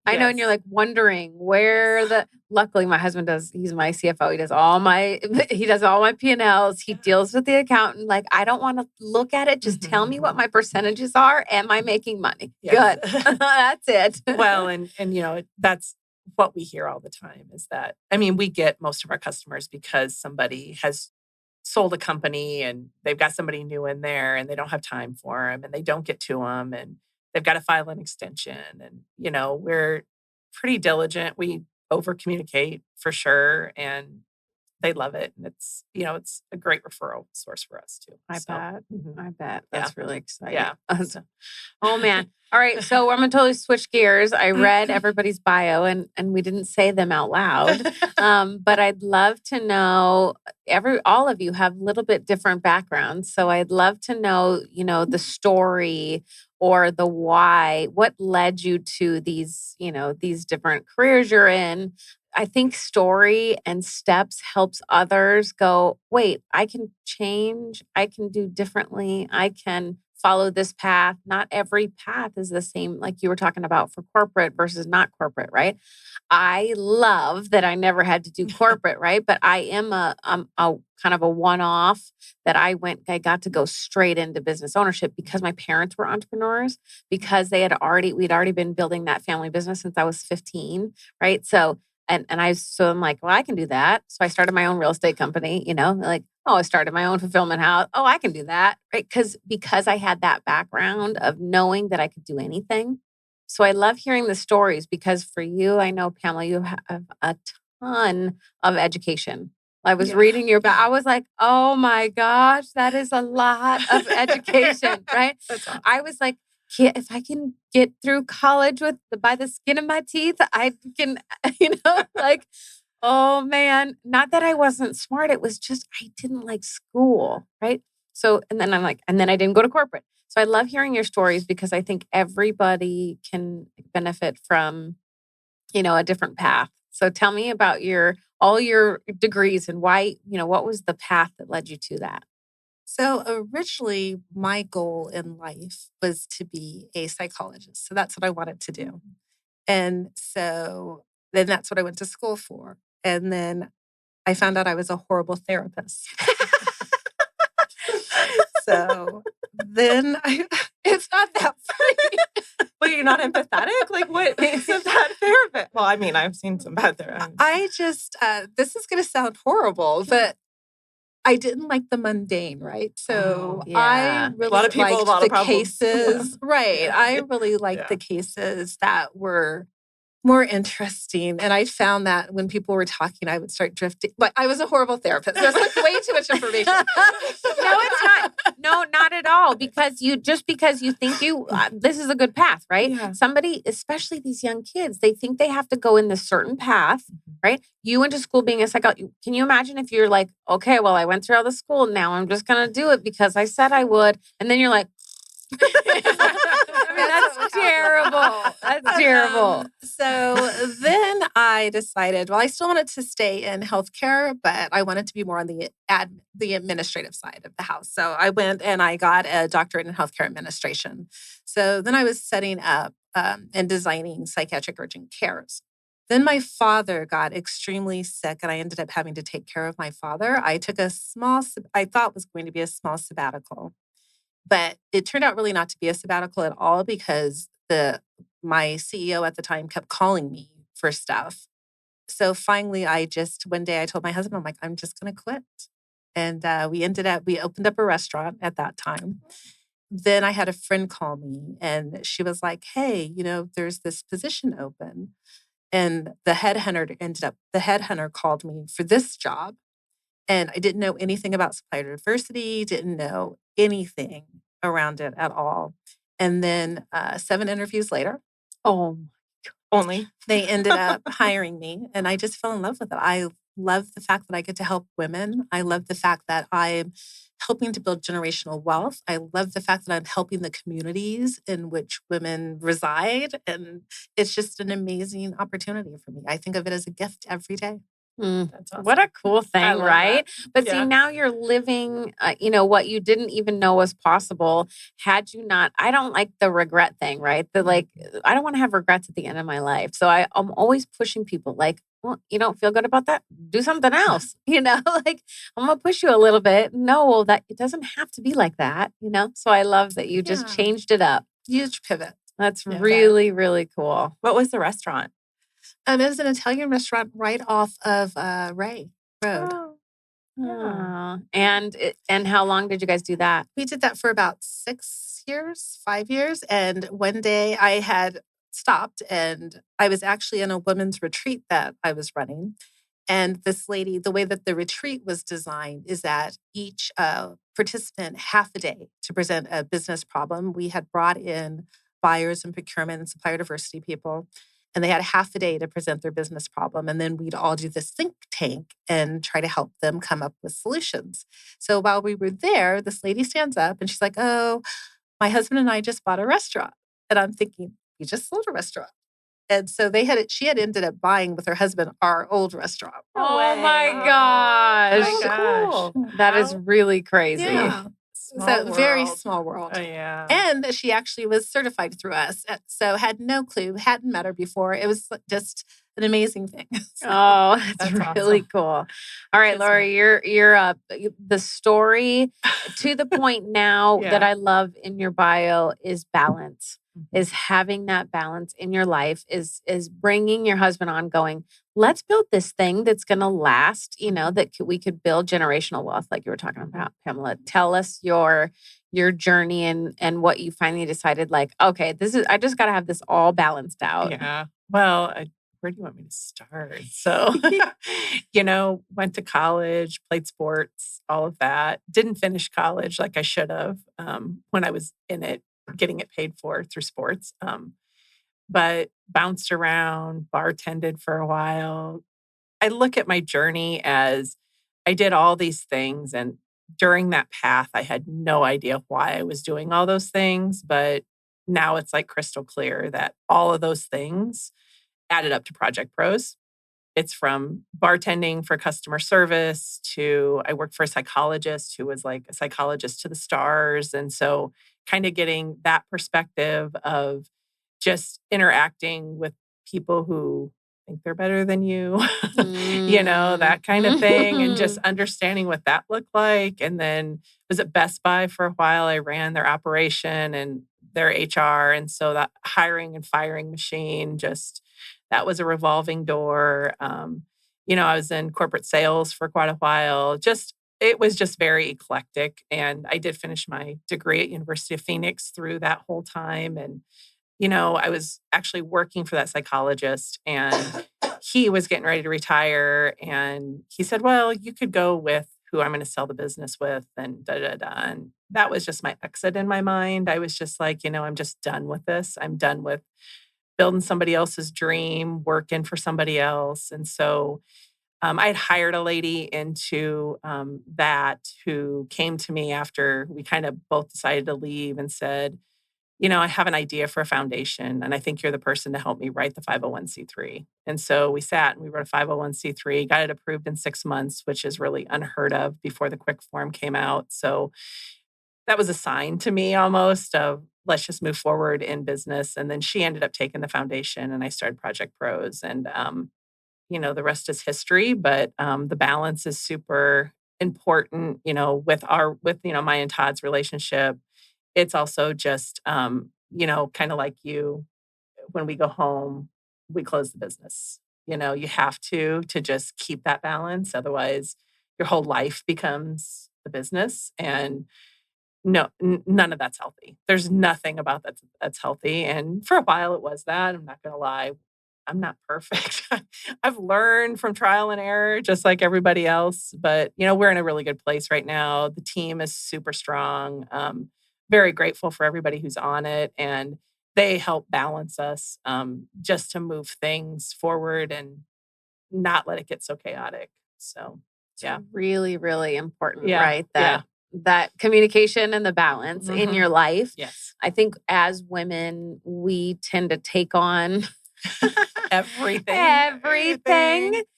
I know, and you're like wondering where luckily my husband he's my CFO. He does all my P&Ls. He deals with the accountant. Like, I don't want to look at it. Just tell me what my percentages are. Am I making money? Yes. Good. That's it. Well, and that's what we hear all the time is that, we get most of our customers because somebody has sold a company and they've got somebody new in there and they don't have time for them and they don't get to them and they've got to file an extension. And, we're pretty diligent. We over communicate for sure. And they love it. And it's, it's a great referral source for us too. I bet. That's really exciting. Yeah. Oh man. All right. So I'm going to totally switch gears. I read everybody's bio and we didn't say them out loud. But I'd love to know all of you have a little bit different backgrounds. So I'd love to know, the story or the why, what led you to these different careers you're in. I think story and steps helps others go, wait, I can change. I can do differently. I can follow this path. Not every path is the same, like you were talking about for corporate versus not corporate, right? I love that I never had to do corporate, right? But I am a kind of a one-off that I got to go straight into business ownership because my parents were entrepreneurs, because we'd already been building that family business since I was 15, right? So I'm like, well, I can do that. So I started my own real estate company, I started my own fulfillment house. Oh, I can do that, right? Because I had that background of knowing that I could do anything. So I love hearing the stories because for you, I know, Pamela, you have a ton of education. I was reading your back. I was like, oh my gosh, that is a lot of education, right? Awesome. I was like, if I can get through college by the skin of my teeth, I can, Oh man, not that I wasn't smart. It was just I didn't like school, right? So, and then and then I didn't go to corporate. So I love hearing your stories because I think everybody can benefit from, a different path. So tell me about all your degrees and why, what was the path that led you to that? So originally, my goal in life was to be a psychologist. So that's what I wanted to do. And so then that's what I went to school for. And then I found out I was a horrible therapist. So then it's not that funny. But you're not empathetic? Like, what makes a bad therapist? Well, I mean, I've seen some bad therapists. I just, this is going to sound horrible, but I didn't like the mundane, right? So I really A lot of people, liked a lot the of problems. cases, right? Yeah. I really liked the cases that were more interesting. And I found that when people were talking, I would start drifting. Like I was a horrible therapist. There's like way too much information. No, it's not. No, not at all. Because because you think this is a good path, right? Yeah. Somebody, especially these young kids, they think they have to go in this certain path, right? You went to school being a psychologist. Can you imagine if you're like, okay, well, I went through all the school. Now I'm just going to do it because I said I would. And then you're like, I mean, that's terrible. That's terrible. So then I decided, well, I still wanted to stay in healthcare, but I wanted to be more on the administrative side of the house. So I went and I got a doctorate in healthcare administration. So then I was setting up and designing psychiatric urgent cares. Then my father got extremely sick and I ended up having to take care of my father. I took I thought was going to be a small sabbatical. But it turned out really not to be a sabbatical at all because my CEO at the time kept calling me for stuff. So finally, one day I told my husband, I'm like, I'm just going to quit. And we opened up a restaurant at that time. Then I had a friend call me and she was like, hey, there's this position open. And the headhunter called me for this job. And I didn't know anything about supplier diversity, didn't know anything around it at all. And then 7 interviews later, they ended up hiring me. And I just fell in love with it. I love the fact that I get to help women. I love the fact that I'm helping to build generational wealth. I love the fact that I'm helping the communities in which women reside. And it's just an amazing opportunity for me. I think of it as a gift every day. That's awesome. What a cool thing, right? That. But see, now you're living, what you didn't even know was possible. Had you not, I don't like the regret thing, right? I don't want to have regrets at the end of my life. So I'm always pushing people like, well, you don't feel good about that? Do something else, I'm going to push you a little bit. No, that it doesn't have to be like that, So I love that you just changed it up. Huge pivot. That's really, really cool. What was the restaurant? It was an Italian restaurant right off of Ray Road. Oh. Yeah. And how long did you guys do that? We did that for about 5 years. And one day I had stopped and I was actually in a women's retreat that I was running. And this lady, the way that the retreat was designed is that each participant half a day to present a business problem. We had brought in buyers and procurement and supplier diversity people. And they had half a day to present their business problem. And then we'd all do this think tank and try to help them come up with solutions. So while we were there, this lady stands up and she's like, oh, my husband and I just bought a restaurant. And I'm thinking, you just sold a restaurant. And so she had ended up buying with her husband our old restaurant. Oh my gosh. Oh my gosh. Cool. That is really crazy. Yeah. Very small world. Oh, yeah. And she actually was certified through us. So had no clue, hadn't met her before. It was just an amazing thing. Oh, that's really awesome. Cool. All right, Lori, you're the story to the point now that I love in your bio is balance. Is having that balance in your life, is bringing your husband on going, let's build this thing that's going to last, that we could build generational wealth like you were talking about, Pamela. Tell us your journey and what you finally decided like, okay, I just got to have this all balanced out. Yeah. Well, where do you want me to start? So, went to college, played sports, all of that. Didn't finish college like I should have when I was in it, getting it paid for through sports. But bounced around, bartended for a while, I look at my journey as I did all these things. And during that path, I had no idea why I was doing all those things. But now it's like crystal clear that all of those things added up to Project Pros. It's from bartending for customer service to I worked for a psychologist who was like a psychologist to the stars. And so kind of getting that perspective of just interacting with people who think they're better than you, that kind of thing, and just understanding what that looked like. And then was at Best Buy for a while. I ran their operation and their HR. And so that hiring and firing machine, just that was a revolving door. I was in corporate sales for quite a while. It was just very eclectic. And I did finish my degree at University of Phoenix through that whole time. And I was actually working for that psychologist and he was getting ready to retire. And he said, well, you could go with who I'm going to sell the business with and da-da-da. And that was just my exit in my mind. I was just like, I'm just done with this. I'm done with building somebody else's dream, working for somebody else. And so I had hired a lady into that who came to me after we kind of both decided to leave and said, I have an idea for a foundation, and I think you're the person to help me write the 501c3. And so we sat and we wrote a 501c3, got it approved in 6 months, which is really unheard of before the quick form came out. So that was a sign to me almost of let's just move forward in business. And then she ended up taking the foundation and I started Project Pros. And, the rest is history, but the balance is super important, with my and Todd's relationship. It's also just, kind of like you, when we go home, we close the business. You have to just keep that balance. Otherwise, your whole life becomes the business. And no, none of that's healthy. There's nothing about that that's healthy. And for a while it was that. I'm not going to lie. I'm not perfect. I've learned from trial and error, just like everybody else. But, we're in a really good place right now. The team is super strong. Very grateful for everybody who's on it. And they help balance us just to move things forward and not let it get so chaotic. So, yeah. Really, really important, right? That communication and the balance in your life. Yes. I think as women, we tend to take on everything.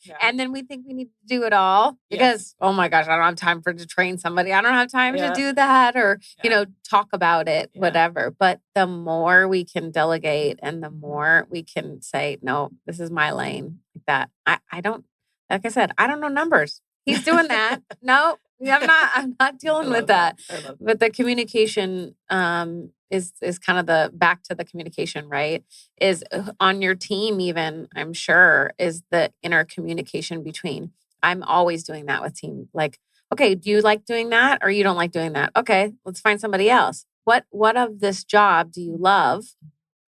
Yeah. And then we think we need to do it all because, oh my gosh, I don't have time to train somebody. I don't have time to do that or, talk about it, whatever. But the more we can delegate and the more we can say, no, this is my lane. Like that. I don't, like I said, I don't know numbers. He's doing that. No, I'm not dealing with that. But the communication is kind of the back to the communication, right? Is on your team even, I'm sure, is the inner communication between. I'm always doing that with team. Like, okay, do you like doing that or you don't like doing that? Okay, let's find somebody else. What of this job do you love?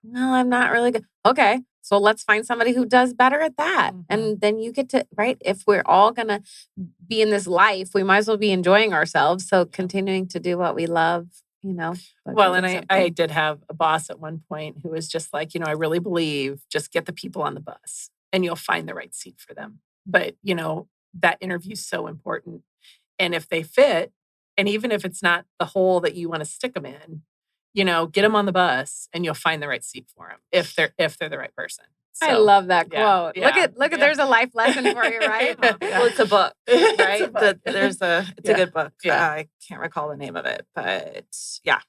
Well, I'm not really good. Okay. So let's find somebody who does better at that. Mm-hmm. And then you get to, right? If we're all going to be in this life, we might as well be enjoying ourselves. So continuing to do what we love, Well, and I did have a boss at one point who was just like, I really believe just get the people on the bus and you'll find the right seat for them. But, that interview is so important. And if they fit, and even if it's not the hole that you want to stick them in, get them on the bus and you'll find the right seat for them if they're the right person. So, I love that quote. Yeah, look at there's a life lesson for you, right? Well, it's a book, right? It's a good book. Yeah. I can't recall the name of it, but yeah.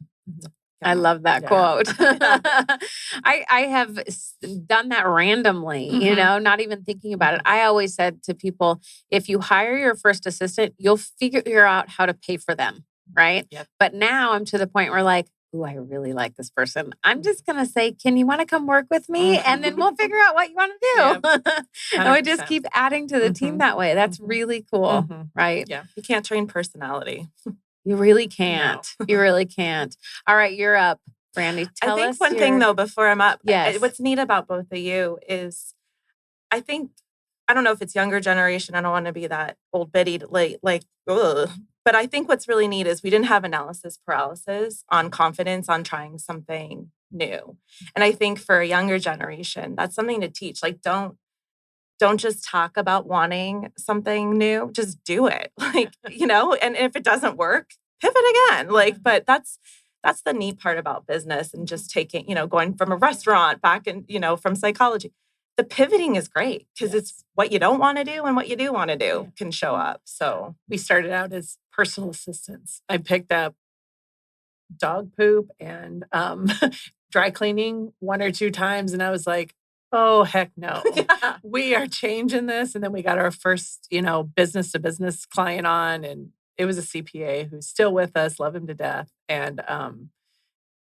I love that quote. I have done that randomly, not even thinking about it. I always said to people, if you hire your first assistant, you'll figure out how to pay for them, right? Yep. But now I'm to the point where like, ooh, I really like this person. I'm just going to say, can you want to come work with me? And then we'll figure out what you want to do. And we just keep adding to the team that way. That's really cool, right? Yeah. You can't train personality. You really can't. No. You really can't. All right, you're up, Brandy. Tell us. I think one thing though, before I'm up, yes. What's neat about both of you is, I don't know if it's younger generation. I don't want to be that old biddy, ugh. But I think what's really neat is we didn't have analysis paralysis on confidence on trying something new. And I think for a younger generation, that's something to teach. Like, don't don't just talk about wanting something new, just do it. Like, and if it doesn't work, pivot again. Like, but that's the neat part about business and just taking, going from a restaurant back and, from psychology. The pivoting is great because it's what you don't want to do and what you do want to do can show up. So we started out as personal assistants. I picked up dog poop and dry cleaning 1 or 2 times. And I was like, oh, heck no. We are changing this. And then we got our first, business to business client on. And it was a CPA who's still with us, love him to death. And,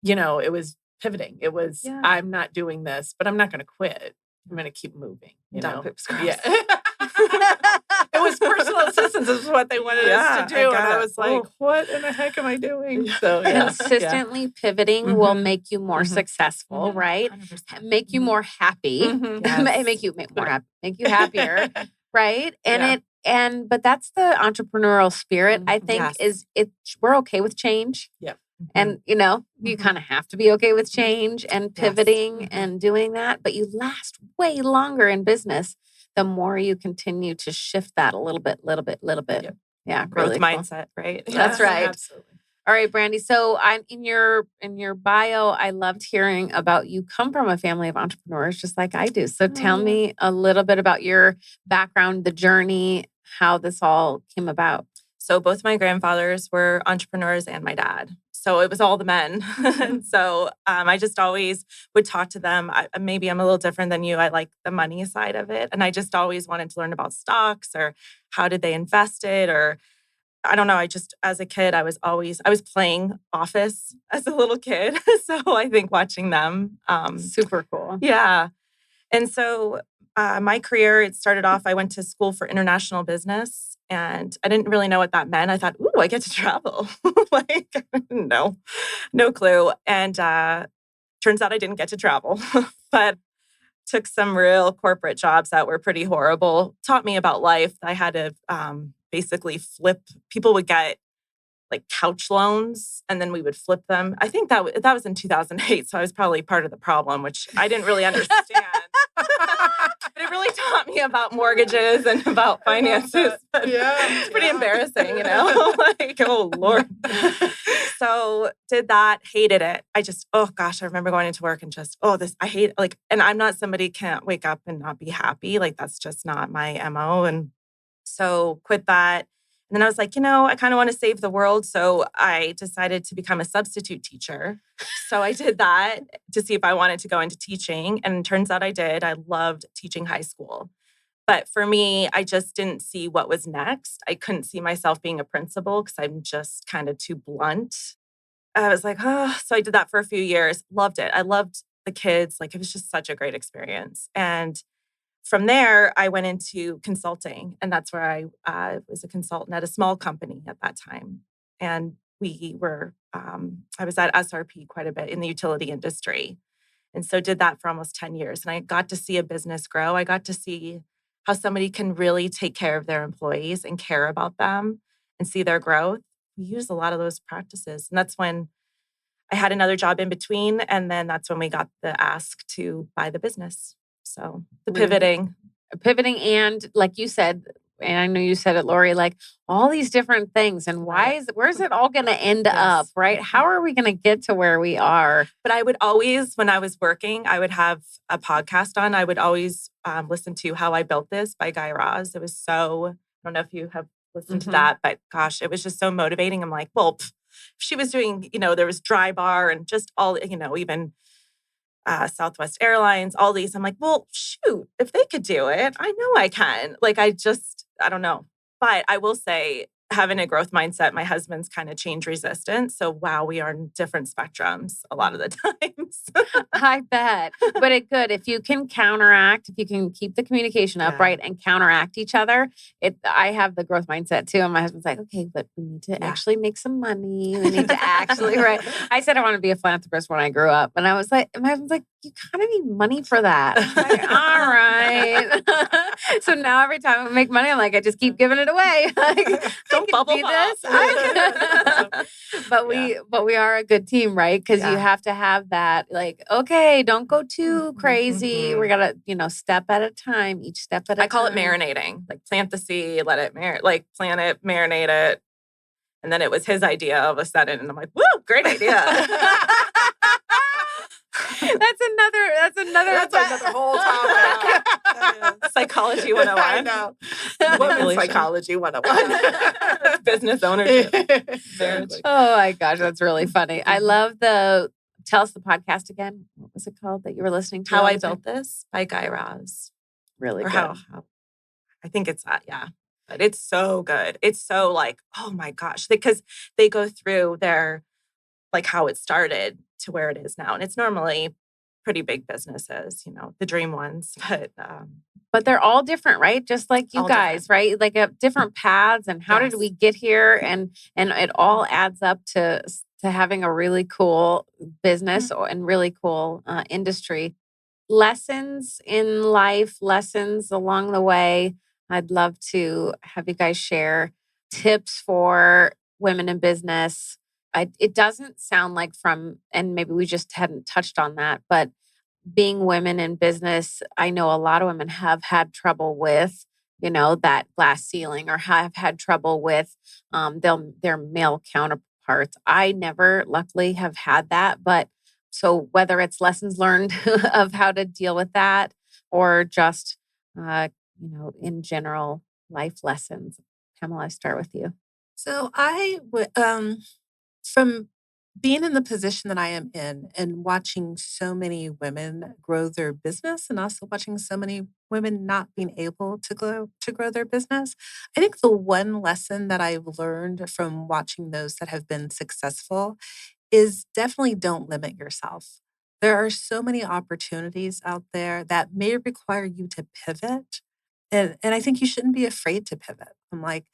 it was pivoting. It was, I'm not doing this, but I'm not going to quit. I'm going to keep moving. Dog poop's gross. Yeah. It was personal assistance is what they wanted us to do. And I was like, what in the heck am I doing? So consistently pivoting will make you more successful, right? 100%. Make you more happy. Make you more happy. Make you happier, right? And but that's the entrepreneurial spirit. I think we're okay with change. Yeah. And, you kind of have to be okay with change and pivoting and doing that. But you last way longer in business the more you continue to shift that a little bit. Yep. Yeah. Growth really mindset, right? That's right. Absolutely. All right, Brandy. So I'm in your bio, I loved hearing about you come from a family of entrepreneurs just like I do. So tell me a little bit about your background, the journey, how this all came about. So both my grandfathers were entrepreneurs and my dad. So it was all the men. So I just always would talk to them. Maybe I'm a little different than you. I like the money side of it. And I just always wanted to learn about stocks or how did they invest it or I don't know. As a kid, I was playing Office as a little kid. So I think watching them. Super cool. Yeah. And so my career, it started off, I went to school for international business. And I didn't really know what that meant. I thought, ooh, I get to travel. No clue. And turns out I didn't get to travel, but took some real corporate jobs that were pretty horrible. Taught me about life. I had to basically flip. People would get like couch loans and then we would flip them. I think that was in 2008. So I was probably part of the problem, which I didn't really understand. But it really taught me about mortgages and about finances. It's pretty embarrassing, like, oh, Lord. So did that, hated it. I remember going into work and I hate, like, and I'm not somebody can't wake up and not be happy. Like, that's just not my MO. And so quit that. And then I was like, I kind of want to save the world. So I decided to become a substitute teacher. So I did that to see if I wanted to go into teaching. And it turns out I did. I loved teaching high school. But for me, I just didn't see what was next. I couldn't see myself being a principal because I'm just kind of too blunt. I was like, so I did that for a few years. Loved it. I loved the kids. Like, it was just such a great experience. And from there, I went into consulting, and that's where I was a consultant at a small company at that time. And we were, I was at SRP quite a bit in the utility industry. And so did that for almost 10 years. And I got to see a business grow. I got to see how somebody can really take care of their employees and care about them and see their growth. We use a lot of those practices. And that's when I had another job in between. And then that's when we got the ask to buy the business. So the pivoting and like you said, and I know you said it, Lori, like all these different things and where's it all going to end up, right? How are we going to get to where we are? But I would always, when I was working, I would have a podcast on. I would always listen to How I Built This by Guy Raz. It was so, I don't know if you have listened to that, but gosh, it was just so motivating. I'm like, well, she was doing, there was Dry Bar and just all, even Southwest Airlines, all these. I'm like, well, shoot, if they could do it, I know I can. Like, I don't know. But I will say, having a growth mindset, my husband's kind of change resistant. So, wow, we are in different spectrums a lot of the times. I bet. But if you can counteract, if you can keep the communication up, right, and counteract each other, I have the growth mindset too. And my husband's like, okay, but we need to actually make some money. We need to actually, right. I said I want to be a philanthropist when I grew up. And I was like, my husband's like, you kind of need money for that. I'm like, all right. So now every time I make money, I'm like, I just keep giving it away. Like, don't bubble this. But but we are a good team, right? Because you have to have that, like, okay, don't go too crazy. We gotta, step at a time, each step at a time. I call it marinating. Like plant the seed, let it plant it, marinate it. And then it was his idea all of a sudden. And I'm like, woo, great idea. That's another whole topic. Psychology 101. I know. Women's psychology 101. Business ownership. Oh my gosh, that's really funny. I love tell us the podcast again. What was it called that you were listening to? How I Built This by Guy Raz. Really or good. How I think it's that, yeah. But it's so good. It's so like, oh my gosh, because they go through their, like how it started to where it is now. And it's normally pretty big businesses, the dream ones. But they're all different, right? Just like you guys, right? Like different paths and how did we get here? And it all adds up to having a really cool business and really cool industry. Lessons in life, lessons along the way. I'd love to have you guys share tips for women in business. It doesn't sound like and maybe we just hadn't touched on that, but being women in business, I know a lot of women have had trouble with, that glass ceiling or have had trouble with their male counterparts. I never, luckily, have had that. But so whether it's lessons learned of how to deal with that or just, in general life lessons. Pamela, I start with you. So I would, from being in the position that I am in and watching so many women grow their business and also watching so many women not being able to grow their business, I think the one lesson that I've learned from watching those that have been successful is definitely don't limit yourself. There are so many opportunities out there that may require you to pivot. And I think you shouldn't be afraid to pivot. I'm like,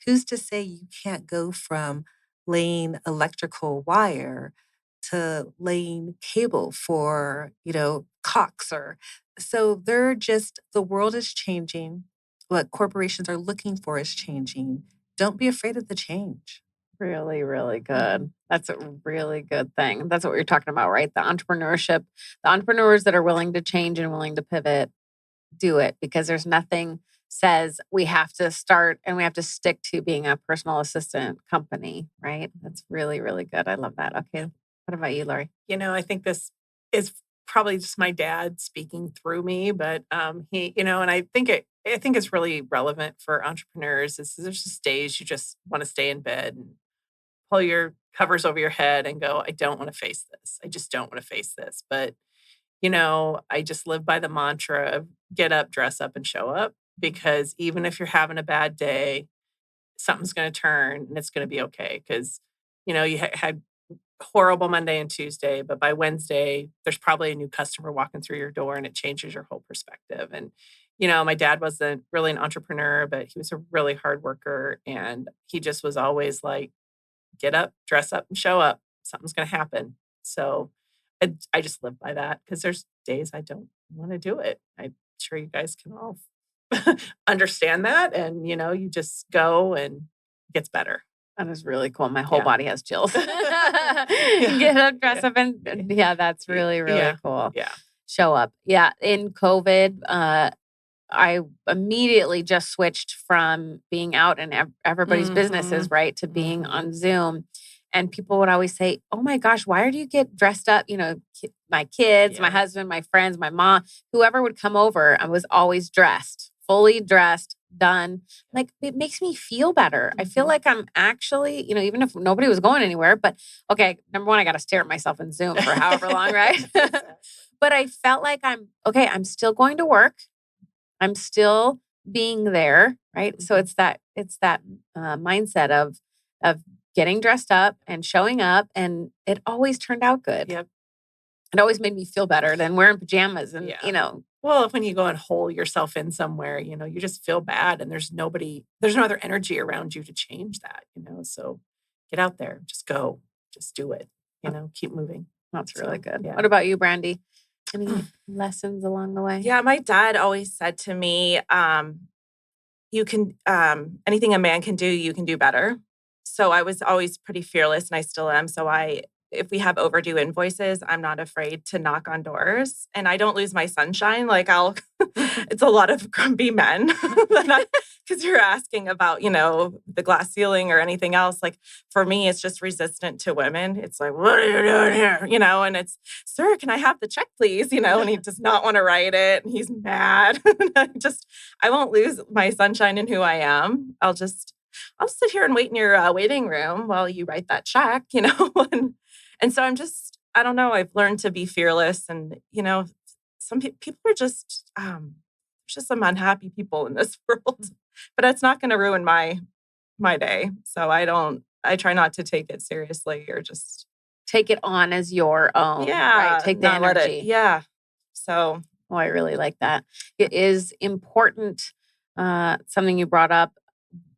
who's to say you can't go from laying electrical wire to laying cable for, Cox so the world is changing. What corporations are looking for is changing. Don't be afraid of the change. Really, really good. That's a really good thing. That's what you're talking about, right? The entrepreneurship, the entrepreneurs that are willing to change and willing to pivot, do it because there's nothing says we have to start and we have to stick to being a personal assistant company, right? That's really, really good. I love that. Okay. What about you, Lori? I think this is probably just my dad speaking through me, but he, and I think it's really relevant for entrepreneurs. There's just days you just want to stay in bed and pull your covers over your head and go, I don't want to face this. I just don't want to face this. But I just live by the mantra of get up, dress up, and show up. Because even if you're having a bad day, something's going to turn and it's going to be okay. Because, you had horrible Monday and Tuesday, but by Wednesday, there's probably a new customer walking through your door and it changes your whole perspective. And, my dad wasn't really an entrepreneur, but he was a really hard worker. And he just was always like, get up, dress up, and show up. Something's going to happen. So I just live by that because there's days I don't want to do it. I'm sure you guys can all understand that. And, you just go and it gets better. That is really cool. My whole body has chills. Get up, dress up, and that's really, really cool. Yeah. Show up. Yeah. In COVID, I immediately just switched from being out in everybody's businesses, right, to being on Zoom. And people would always say, oh my gosh, why do you get dressed up? My kids, my husband, my friends, my mom, whoever would come over, I was always dressed, fully dressed, done. Like, it makes me feel better. I feel like I'm actually, even if nobody was going anywhere, but okay, number one, I got to stare at myself in Zoom for however long, right? But I felt like I'm still going to work. I'm still being there, right? So it's that mindset of getting dressed up and showing up, and it always turned out good. Yep. It always made me feel better than wearing pajamas and, Well, when you go and hole yourself in somewhere, you just feel bad and there's no other energy around you to change that, So get out there, just go, just do it, keep moving. That's really good. Yeah. What about you, Brandy? Any lessons along the way? Yeah, my dad always said to me, you can, anything a man can do, you can do better. So I was always pretty fearless, and I still am. So if we have overdue invoices, I'm not afraid to knock on doors, and I don't lose my sunshine. Like it's a lot of grumpy men because you're asking about, the glass ceiling or anything else. Like for me, it's just resistant to women. It's like, what are you doing here? And it's, sir, can I have the check, please? And he does not want to write it, and he's mad. I won't lose my sunshine in who I am. I'll sit here and wait in your waiting room while you write that check, and so I don't know, I've learned to be fearless, and, some people are just, there's just some unhappy people in this world, but it's not going to ruin my day. So I try not to take it seriously or just take it on as your own. Yeah. Right? Take the energy. Yeah. So. Oh, I really like that. It is important, something you brought up,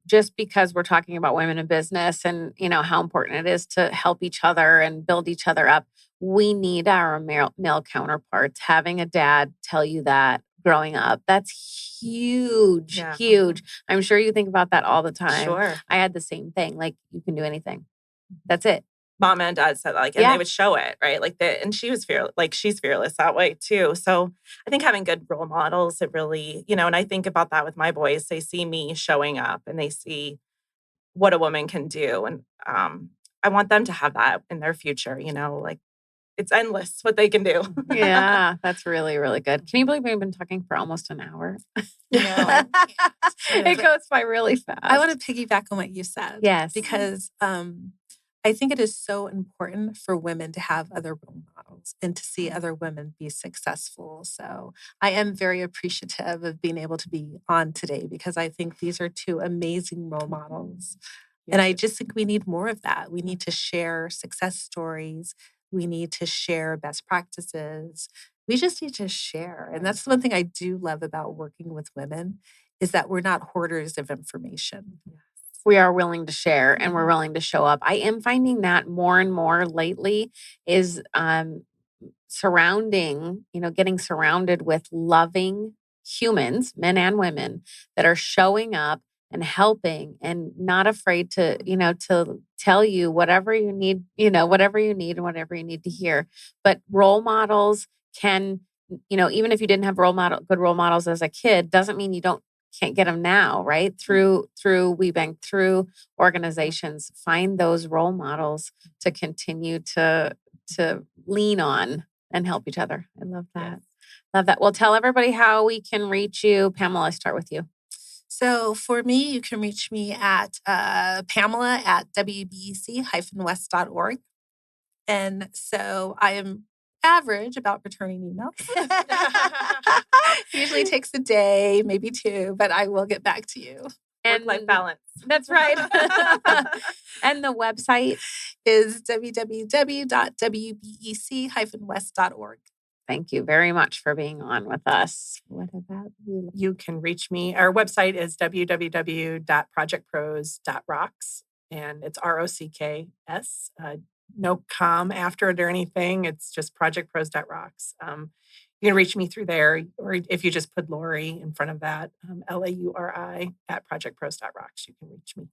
just because we're talking about women in business and, how important it is to help each other and build each other up. We need our male counterparts. Having a dad tell you that growing up, that's huge, huge. I'm sure you think about that all the time. Sure. I had the same thing. Like, you can do anything. That's it. Mom and dad said and they would show it, right? And she was fearless, she's fearless that way too. So I think having good role models, it really, and I think about that with my boys. They see me showing up and they see what a woman can do. And I want them to have that in their future, it's endless what they can do. Yeah, that's really, really good. Can you believe we've been talking for almost an hour? No, I can't. It goes by really fast. I want to piggyback on what you said. Yes. Because I think it is so important for women to have other role models and to see other women be successful. So I am very appreciative of being able to be on today because I think these are two amazing role models. And I just think we need more of that. We need to share success stories. We need to share best practices. We just need to share. And that's one thing I do love about working with women is that we're not hoarders of information. We are willing to share and we're willing to show up. I am finding that more and more lately is getting surrounded with loving humans, men and women, that are showing up and helping and not afraid to, to tell you whatever you need, whatever you need and whatever you need to hear. But role models can, even if you didn't have good role models as a kid, doesn't mean you can't get them now, right? Through WBEC, through organizations, find those role models to continue to lean on and help each other. I love that. Yes. Love that. Well, tell everybody how we can reach you. Pamela, I start with you. So for me, you can reach me at Pamela at WBEC-West.org. And so I am average about returning emails. Usually takes a day, maybe two, but I will get back to you. Work-life balance. That's right. And the website is www.wbec-west.org. Thank you very much for being on with us. What about you? You can reach me. Our website is www.projectpros.rocks, and it's ROCKS. No com after it or anything. It's just projectpros.rocks. You can reach me through there, or if you just put Lori in front of that, LAURI at projectpros.rocks, you can reach me.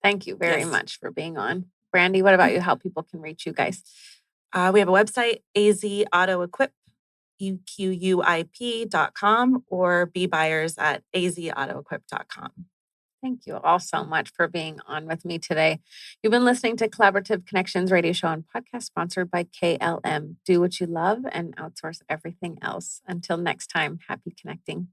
Thank you very much for being on. Brandy, what about you? How people can reach you guys? We have a website, azuautoequip.com, or bbuyers at azautoequip.com. Thank you all so much for being on with me today. You've been listening to Collaborative Connections radio show and podcast sponsored by KLM. Do what you love and outsource everything else. Until next time, happy connecting.